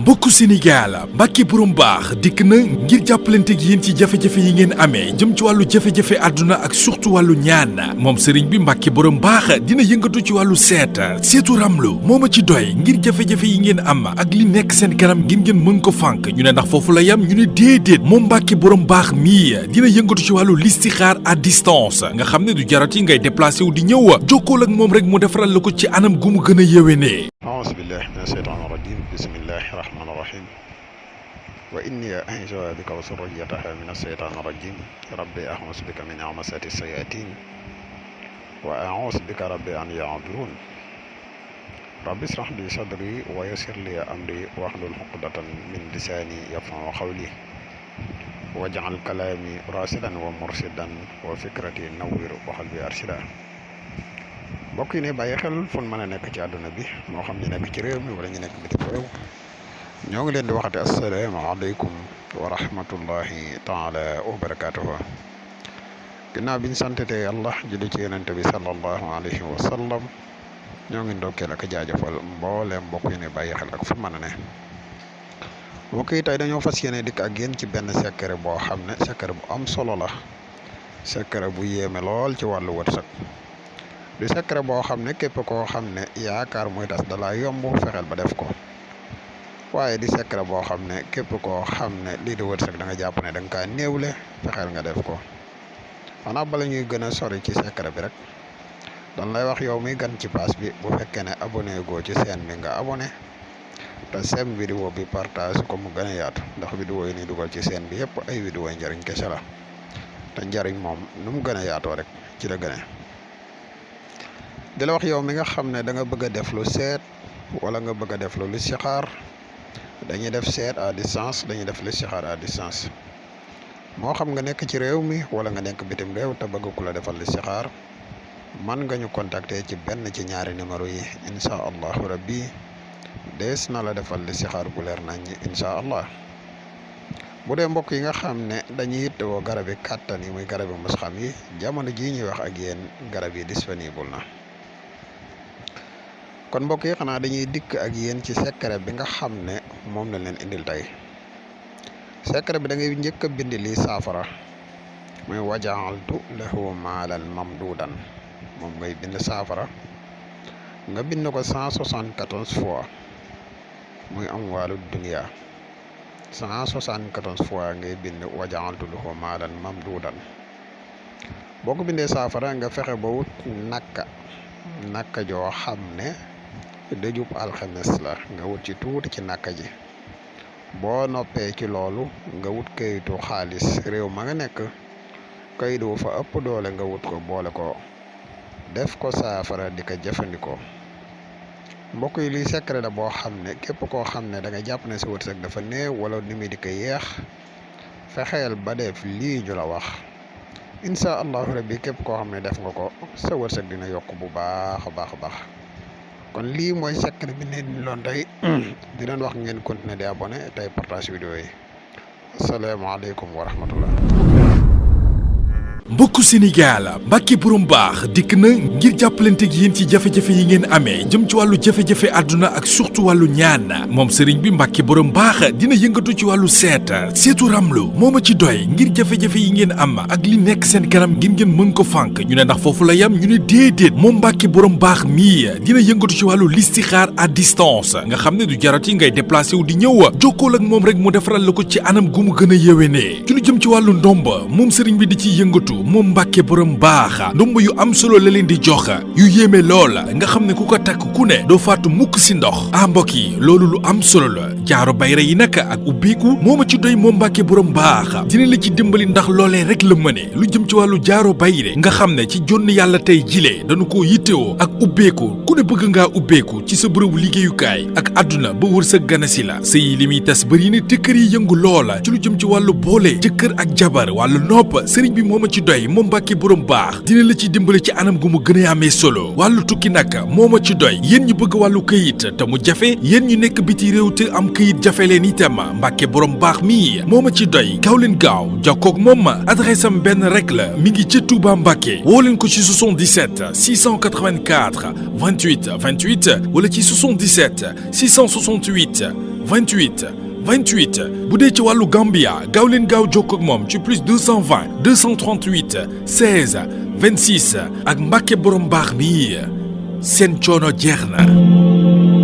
mbokku Sénégal Mbacke borom baax dikk na ngir jàppalanteeg yéen ci jafe-jafe yi ngeen amee jëm ci wàllu jafe-jafe àdduna ak surtout wàllu ñaan moom sëriñ bi Mbacke borom baax dina yëngatu ci wàllu seetu ramlu moo ma ci doy ngir jafe-jafe yi ngeen am ak li nekk seen kanam ngeen mën ko fànk ñu ne ndax foofu la yam ñu ne déedéet moom Mbacke borom baax mii dina yëngatu ci wàllu listixaar à distance nga xam ne du jarati ngay déplacé wu di ñëw jokkool ak moom rek mu defaral la ko ci anam gu mu gën a yéwénee. أعوذ بالله من الشيطان الرجيم بسم الله الرحمن الرحيم وإني أعيذها بك وذريتها من الشيطان الرجيم ربي أعوذ بك من همزات الشياطين وأعوذ بك ربي أن يحضرون ربي اشرح لي صدري ويسر لي أمري واحلل عقدة من لساني يفقهوا قولي واجعل كلامي راشدا ومرشدا وفكرتي نور وقلبي أرشدا mbokk yi ne bàyyi xel fun mën a nekk ci àdduna bi moo xam ñu nekk ci réew mi wala ñu nekk bitim réew ñoo ngi leen di waxati asalaamaaleykum wa rahmatullahi taala wa barakatuhu ginnaaw bi ñu santete yàlla julli ci yonente bi sallallahu alayhi wa sallam ñoo ngi ndokkeel ak jaajëfal mbooleem mbokk yi ne bàyyi xel ak fu mën a ne mbokk yi tey dañoo fas yéene dikk ak yéen ci benn secret boo xam ne secret bu am solo la secret bu yéeme lool ci wàllu wërsëg du secret boo xam ne képp koo xam ne yaakaar muy tas dalaa yomb fexeel ba def ko waaye di secret boo xam ne képp koo xam ne lii di wërsëg da nga jàpp ne da nga kaa néewle fexeel nga def ko xanaa bala ñuy gën a sori ci secret bi rek dan lay wax yow mi gan ci pass bi bu fekkee ne abonné goo ci chaîne bi nga abonné te sem vidéo bi partage ko mu gën a yaatu ndax vidéo yi ni dugal ci chaîne bi yëpp ay vidéo yi njëriñ kese la te njëriñ moom nu mu gën a yaatoo rek ci la gën a di la wax yow mi nga xam ne da nga bëgg a def lu seet wala nga bëgg a def lu listixaar dañuy def seet à distance dañuy def listixaar à distance moo xam nga nekk ci réew mi wala nga nekk bitim réew te bëgg ku la defal listixaar man nga ñu contacter ci benn ci ñaari numéro yi incha allahu rabbi dees na la defal listixaar bu leer nañ incha allah bu dee mbokk yi nga xam ne dañuy yittewoo garab yi kàttan yi muy garab yi mos xam yi jamono jii ñuy wax ak yéen garab yi disponible na kon mbokk yi xanaa dañuy dikk ak yéen ci secret bi nga xam ne moom la leen indil tey secret bi da ngay njëkk a bind lii saafara muy wajaaltu lahu maalan mamduudan moom ngay bind saafara nga bind ko 174 fois muy am wàllu dunia 174 fois ngay bind wajaaltu lahu maalan mamduudan boo ko bindee saafara nga fexe ba wut nakka joo xam ne dëjub alxames la nga wut ci tuuti ci nakka ji boo noppee ci loolu nga wut kayitu xaalis réew ma nga nekk kayit wu fa ëpp doole nga wut ko boole ko def ko saafara di ko jëfandikoo mbokk yi liy secret la boo xam ne képp koo xam ne da nga jàpp ne sa wërsëg dafa néew wala ni muy di ko yeex fexeel ba def lii ñu la wax incha allahu rabbi képp koo xam ne def nga ko sa wërsëg dina yokk bu baax a baax a baax kon lii mooy secret bi ne loon tey di leen wax ngeen continuer di abonné tey partage vidéo yi asalaamaaleykum wa rahmatullah mbokku Sénégal Mbacke borom baax dikk na ngir jàppalanteeg yéen ci jafe-jafe yi ngeen amee jëm ci wàllu jafe-jafe àdduna ak surtout wàllu ñaan moom sëriñ bi Mbacke borom baax dina yëngatu ci wàllu seetu ramlu moo ma ci doy ngir jafe-jafe yi ngeen am ak li nekk seen kanam ngeen mën ko fànk ñu ne ndax foofu la yam ñu ne déedéet moom Mbacke borom baax mii dina yëngatu ci wàllu listixaar à distance nga xam ne du jarati ngay déplacé wu di ñëw jokkool ak moom rek mu defaral la ko ci anam gu mu gën a yéwénee ci lu jëm ci wàllu ndomba moom sëriñ bi di ciy yëngatu moom Mbacke borom baax ndomb yu am solo la leen di jox yu yéeme lool nga xam ne ku ko takk ku ne doo faatu mukk si ndox mbokk yi loolu lu am solo la jaaro bayra yi nag ak ubbeeku moo ma ci doy moom Mbacke borom baax dina la ci dimbali ndax loolee rek la mëne lu jëm ci wàllu jaaro bayre nga xam ne ci jonn yàlla tey jilee dañu ko yittewoo ak ubbeeku ku ne bëgg ngaa ubbeeku ci sa bërëbu liggéeyukaay ak àdduna ba wër sa ganasi la sëy li muy tas bëri ne te kër yi yëngu loola ci lu jëm ci wàllu boole jëkkër ak jabar wàllu nopp sëriñ bi moo ma ci doy moom Mbacke borom baax dina la ci dimbali ci anam gu mu gën a amee solo wàllu tukki nag moo ma ci doy yéen ñu bëgg wàllu këyit te mu jafe yéen ñu nekk biti réew te am këyit jafe leen itam Mbacke borom baax mi moo ma ci doy gaaw leen gaaw jokkoog moom adresse am benn rek la mi ngi ci Touba Mbacke woo leen ko ci 77 684 28 28 wala ci 77 668 28 28 bu dee ci wàllu Gambia gaaw leen gaaw jokkoo ak moom ci plus 220 238 16 26 ak Mbàkke borom baax mi seen coono jeex na.